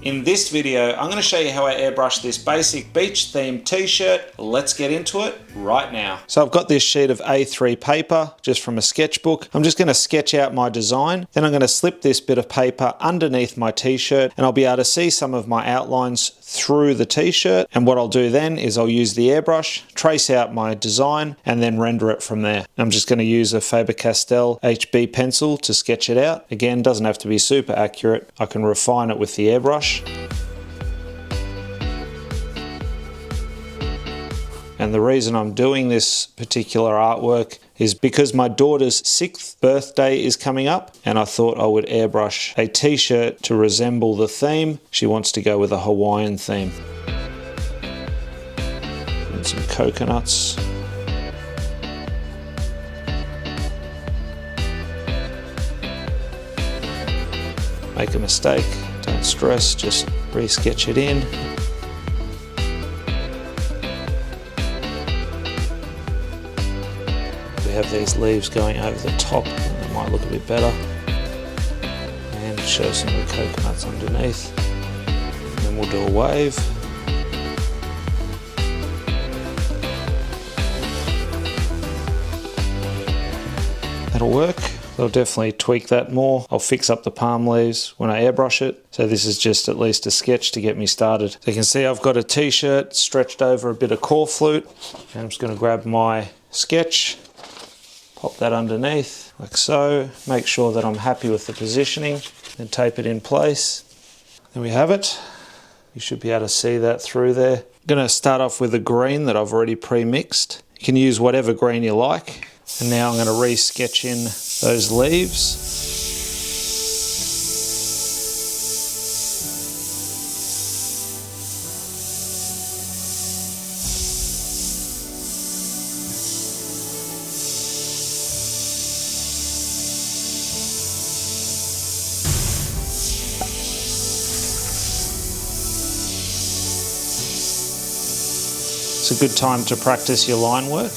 In this video, I'm going to show you how I airbrush this basic beach themed t-shirt. Let's get into it right now. So I've got this sheet of A3 paper just from a sketchbook. I'm just going to sketch out my design. Then I'm going to slip this bit of paper underneath my t-shirt and I'll be able to see some of my outlines through the t-shirt. And what I'll do then is I'll use the airbrush, trace out my design and then render it from there. I'm just going to use a Faber-Castell HB pencil to sketch it out. Again, doesn't have to be super accurate. I can refine it with the airbrush. And the reason I'm doing this particular artwork is because my daughter's 6th birthday is coming up and I thought I would airbrush a t-shirt to resemble the theme. She wants to go with a Hawaiian theme. And some coconuts. Make a mistake, don't stress, just re-sketch it in. We have these leaves going over the top and they might look a bit better. And show some of the coconuts underneath. And then we'll do a wave. That'll work. I'll definitely tweak that more. I'll fix up the palm leaves when I airbrush it. So this is just at least a sketch to get me started. So you can see I've got a t-shirt stretched over a bit of core flute. And I'm just going to grab my sketch, pop that underneath like so. Make sure that I'm happy with the positioning and tape it in place. There we have it. You should be able to see that through there. I'm going to start off with a green that I've already pre-mixed. You can use whatever green you like. And now I'm going to re-sketch in those leaves. It's a good time to practice your line work.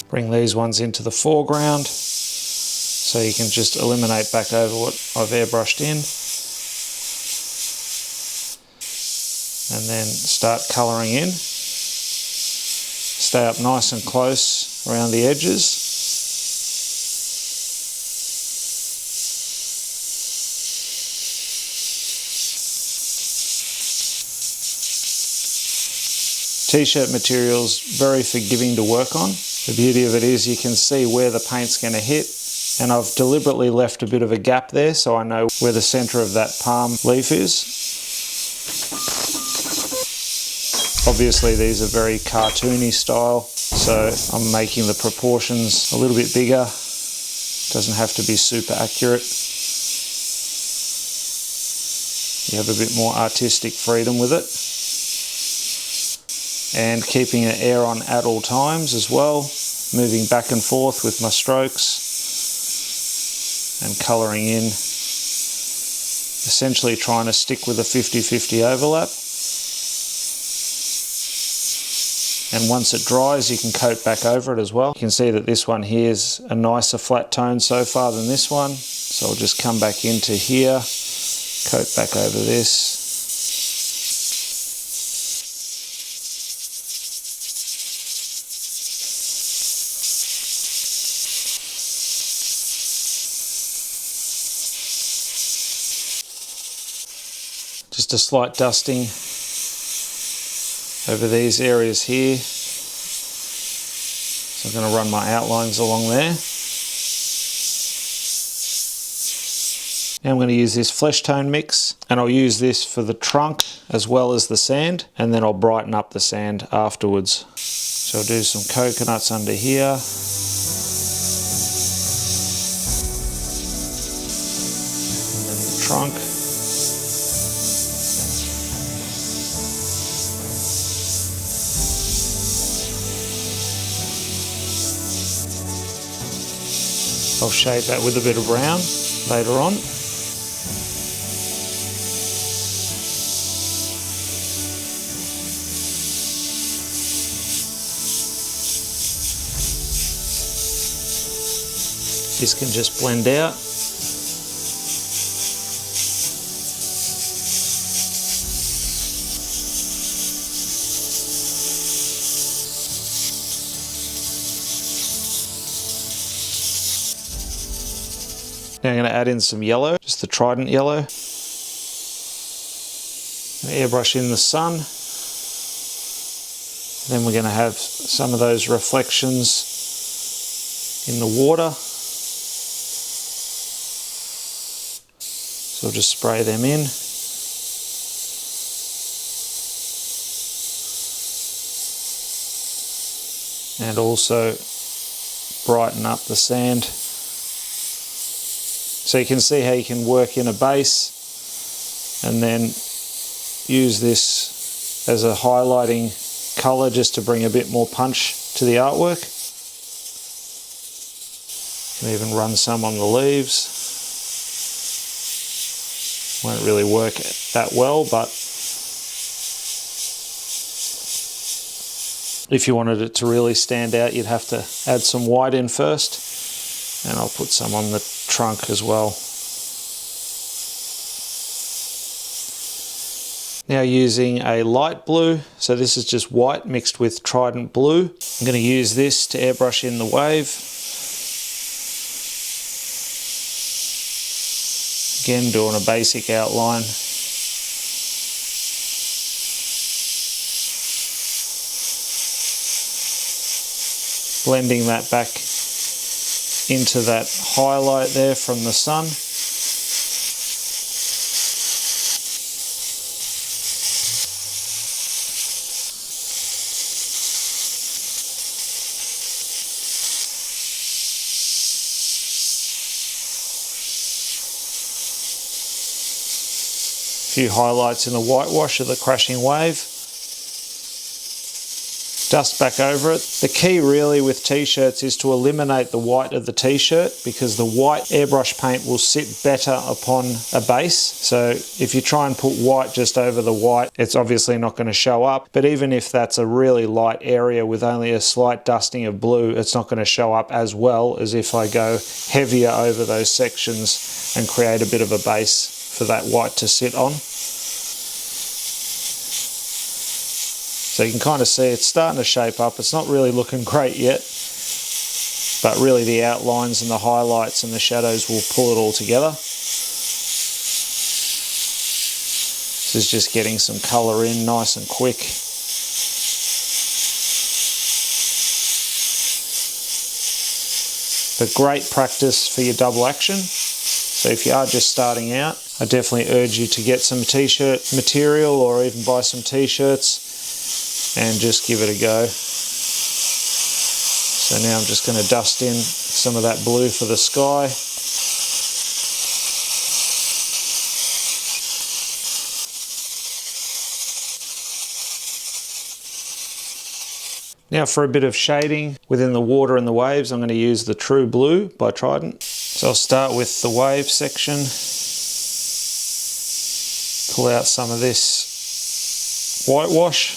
Bring these ones into the foreground so you can just eliminate back over what I've airbrushed in. And then start colouring in. Stay up nice and close around the edges. T-shirt material's very forgiving to work on. The beauty of it is you can see where the paint's going to hit, and I've deliberately left a bit of a gap there so I know where the centre of that palm leaf is. Obviously these are very cartoony style, so I'm making the proportions a little bit bigger. Doesn't have to be super accurate. You have a bit more artistic freedom with it. And keeping an air on at all times as well, moving back and forth with my strokes and colouring in, essentially trying to stick with a 50-50 overlap. And once it dries you can coat back over it as well. You can see that this one here is a nicer flat tone so far than this one, so I'll just come back into here, coat back over this. Just a slight dusting over these areas here. So I'm going to run my outlines along there. Now I'm going to use this flesh tone mix, and I'll use this for the trunk as well as the sand, and then I'll brighten up the sand afterwards. So I'll do some coconuts under here. And then the trunk. I'll shade that with a bit of brown later on. This can just blend out. Now I'm going to add in some yellow, just the Trident yellow. Airbrush in the sun. Then we're going to have some of those reflections in the water. So I'll just spray them in. And also brighten up the sand. So you can see how you can work in a base and then use this as a highlighting colour just to bring a bit more punch to the artwork. You can even run some on the leaves. Won't really work that well, but if you wanted it to really stand out, you'd have to add some white in first. And I'll put some on the trunk as well. Now using a light blue, so this is just white mixed with Trident blue. I'm going to use this to airbrush in the wave. Again, doing a basic outline. Blending that back into that highlight there from the sun. A few highlights in the whitewash of the crashing wave. Dust back over it. The key really with t-shirts is to eliminate the white of the t-shirt, because the white airbrush paint will sit better upon a base. So if you try and put white just over the white, it's obviously not going to show up. But even if that's a really light area with only a slight dusting of blue, it's not going to show up as well as if I go heavier over those sections and create a bit of a base for that white to sit on. So you can kind of see it's starting to shape up. It's not really looking great yet, but really the outlines and the highlights and the shadows will pull it all together. This is just getting some colour in nice and quick. But great practice for your double action. So if you are just starting out, I definitely urge you to get some t-shirt material or even buy some t-shirts and just give it a go. So now I'm just going to dust in some of that blue for the sky. Now for a bit of shading within the water and the waves, I'm going to use the True Blue by Trident. So I'll start with the wave section. Pull out some of this whitewash.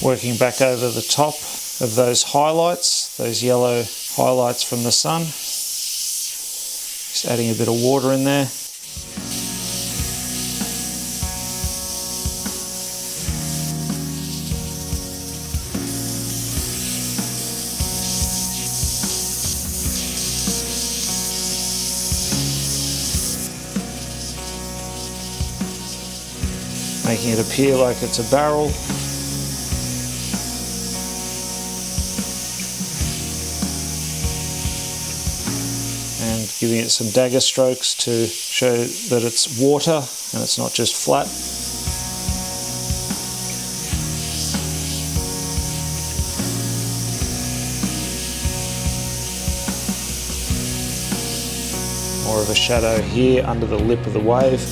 Working back over the top of those highlights, those yellow highlights from the sun. Just adding a bit of water in there. Making it appear like it's a barrel. And giving it some dagger strokes to show that it's water and it's not just flat. More of a shadow here under the lip of the wave.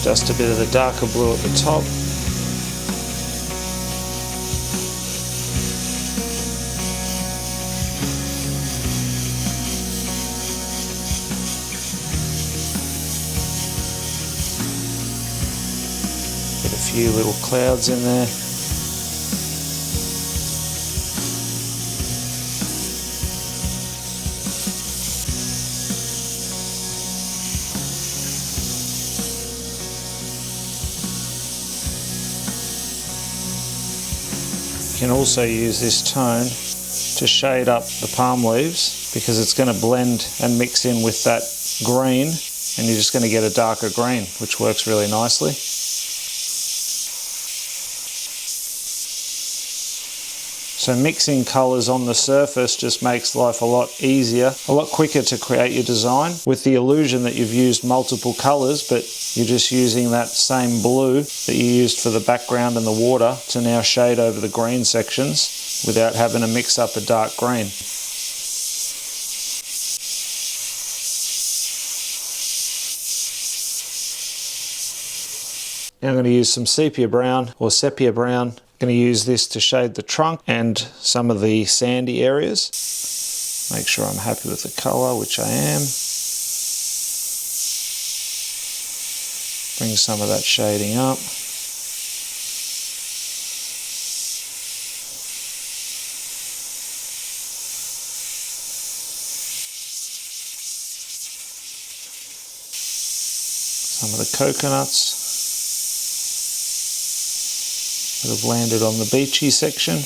Just a bit of the darker blue at the top. Get a few little clouds in there. You can also use this tone to shade up the palm leaves because it's going to blend and mix in with that green, and you're just going to get a darker green, which works really nicely. So mixing colours on the surface just makes life a lot easier, a lot quicker to create your design, with the illusion that you've used multiple colours, but you're just using that same blue that you used for the background and the water to now shade over the green sections without having to mix up a dark green. Now I'm going to use some sepia brown or sepia brown. I'm going to use this to shade the trunk and some of the sandy areas. Make sure I'm happy with the colour, which I am. Bring some of that shading up. Some of the coconuts that have landed on the beachy section.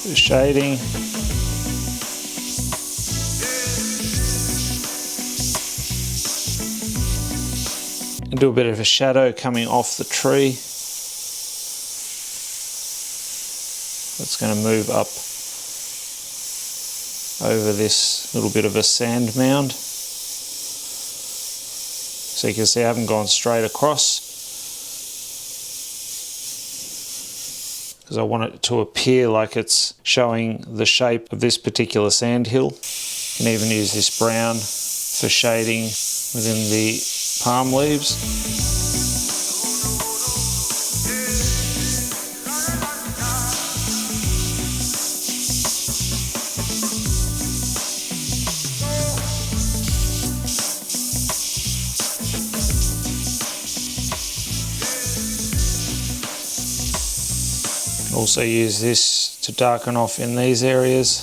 The shading. And do a bit of a shadow coming off the tree. That's going to move up over this little bit of a sand mound. So you can see I haven't gone straight across, because I want it to appear like it's showing the shape of this particular sand hill. You can even use this brown for shading within the palm leaves. Also use this to darken off in these areas.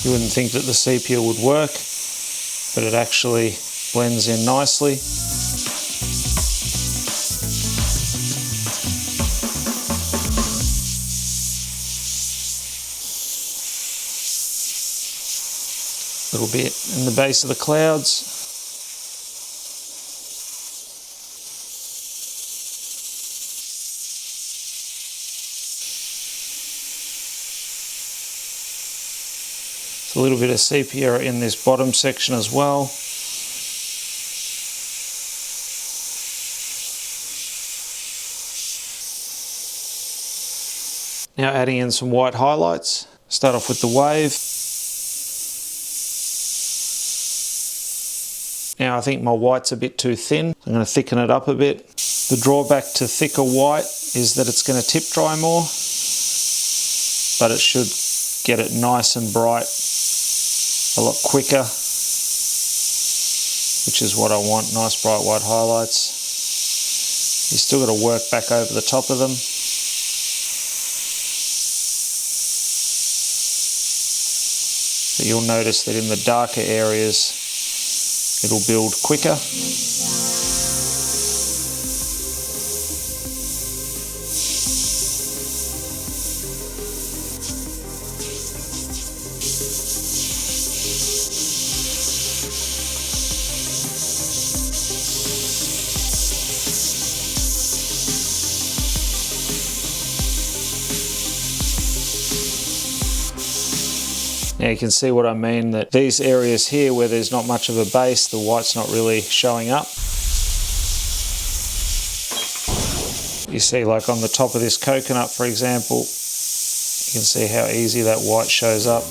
You wouldn't think that the sepia would work, but it actually blends in nicely. A little bit in the base of the clouds. A little bit of sepia in this bottom section as well. Now adding in some white highlights. Start off with the wave. Now I think my white's a bit too thin. I'm going to thicken it up a bit. The drawback to thicker white is that it's going to tip dry more, but it should get it nice and bright a lot quicker, which is what I want, nice bright white highlights. You still got to work back over the top of them. But you'll notice that in the darker areas it'll build quicker. Now you can see what I mean, that these areas here where there's not much of a base, the white's not really showing up. You see, like on the top of this coconut, for example, you can see how easy that white shows up.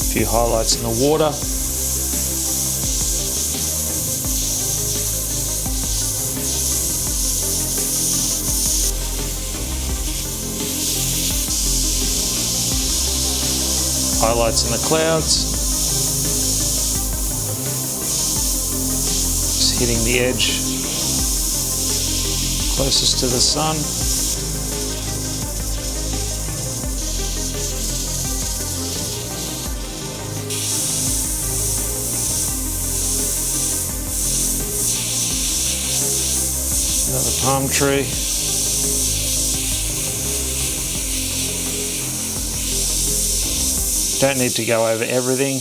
Few highlights in the water. Highlights in the clouds. Just hitting the edge closest to the sun. Another palm tree. Don't need to go over everything.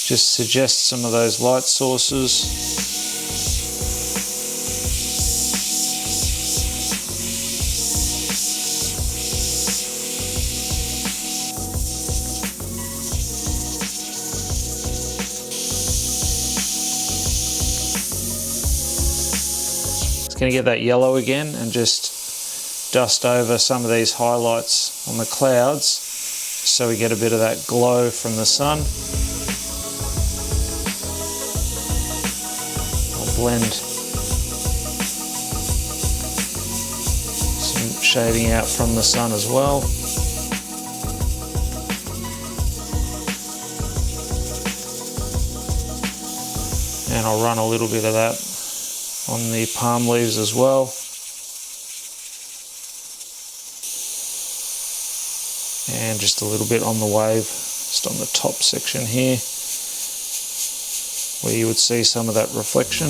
Just suggest some of those light sources. Going to get that yellow again and just dust over some of these highlights on the clouds so we get a bit of that glow from the sun. I'll blend some shading out from the sun as well. And I'll run a little bit of that on the palm leaves as well. And just a little bit on the wave, just on the top section here, where you would see some of that reflection.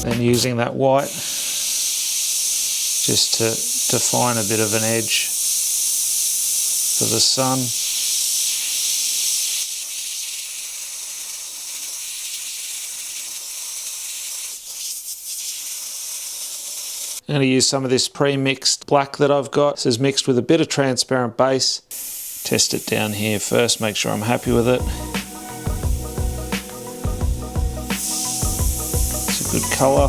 Then using that white just to define a bit of an edge for the sun. I'm going to use some of this pre-mixed black that I've got. This is mixed with a bit of transparent base. Test it down here first, make sure I'm happy with it. It's a good colour.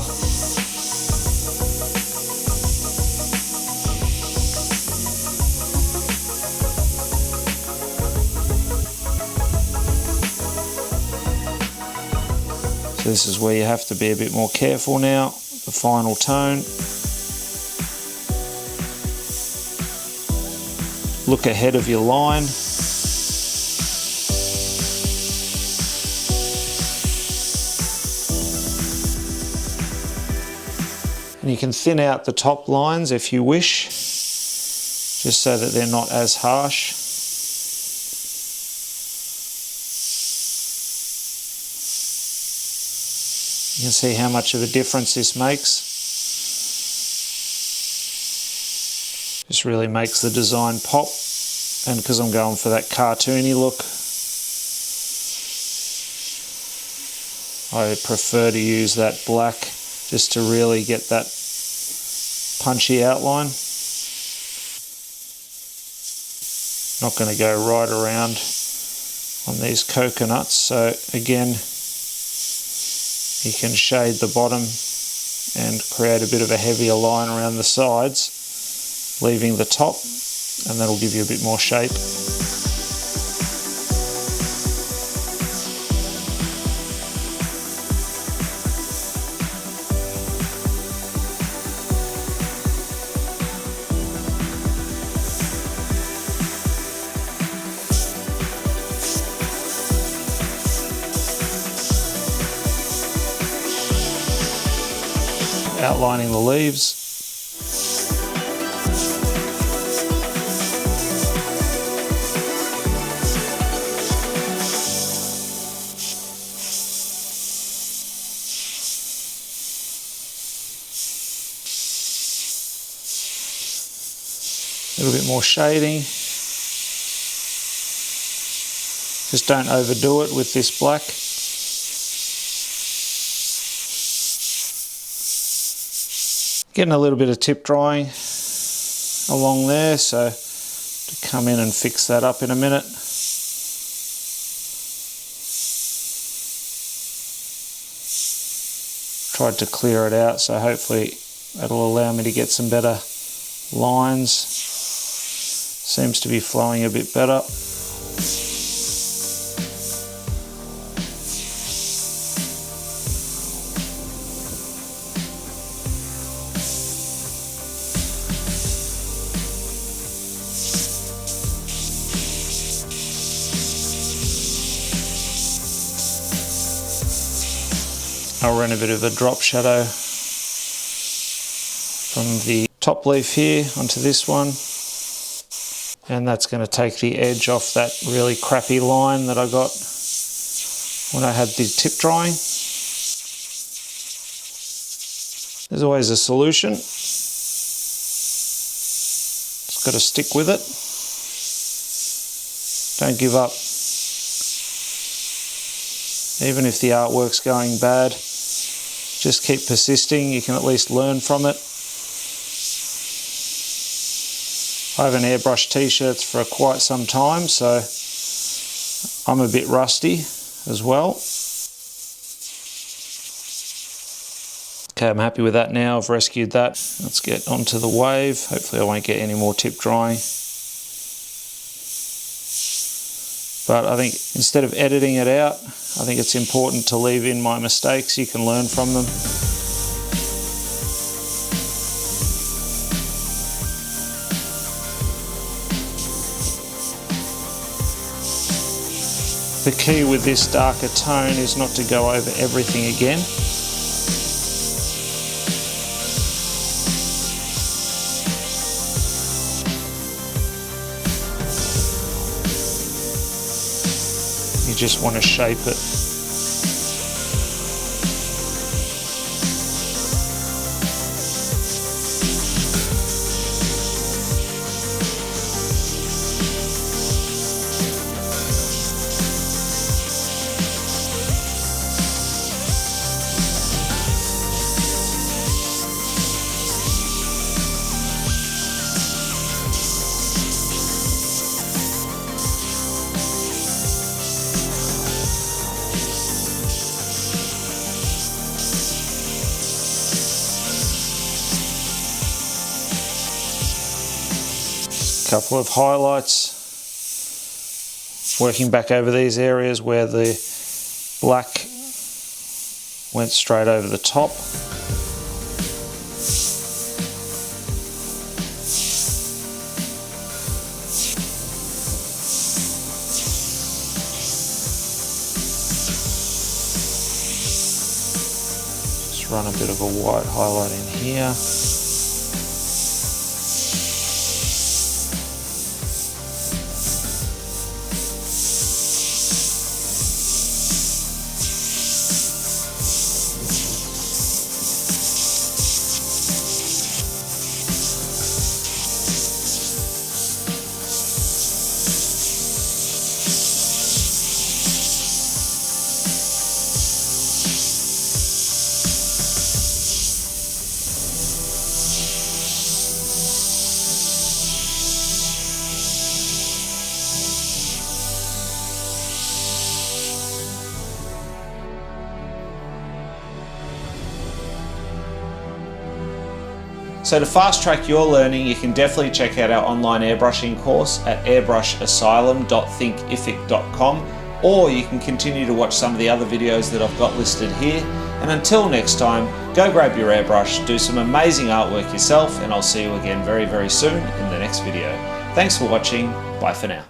So this is where you have to be a bit more careful now, the final tone. Look ahead of your line. And you can thin out the top lines if you wish, just so that they're not as harsh. You can see how much of a difference this makes. Just really makes the design pop, and because I'm going for that cartoony look, I prefer to use that black just to really get that punchy outline. Not going to go right around on these coconuts, so again you can shade the bottom and create a bit of a heavier line around the sides, leaving the top, and that'll give you a bit more shape. outlining the leaves. A little bit more shading. Just don't overdo it with this black. Getting a little bit of tip drying along there, so to come in and fix that up in a minute. Tried to clear it out, so hopefully that'll allow me to get some better lines. Seems to be flowing a bit better. I'll run a bit of a drop shadow from the top leaf here onto this one, and that's going to take the edge off that really crappy line that I got when I had the tip drying. There's always a solution, just got to stick with it, don't give up. Even if the artwork's going bad, just keep persisting, you can at least learn from it. I haven't airbrushed t-shirts for quite some time, so I'm a bit rusty as well. Okay, I'm happy with that now, I've rescued that. Let's get onto the wave, hopefully I won't get any more tip drying. But I think instead of editing it out, I think it's important to leave in my mistakes, you can learn from them. The key with this darker tone is not to go over everything again. You just want to shape it. Couple of highlights, working back over these areas where the black went straight over the top. Just run a bit of a white highlight in here. So to fast track your learning, you can definitely check out our online airbrushing course at airbrushaasylum.thinkific.com, or you can continue to watch some of the other videos that I've got listed here. And until next time, go grab your airbrush, do some amazing artwork yourself, and I'll see you again very, very soon in the next video. Thanks for watching. Bye for now.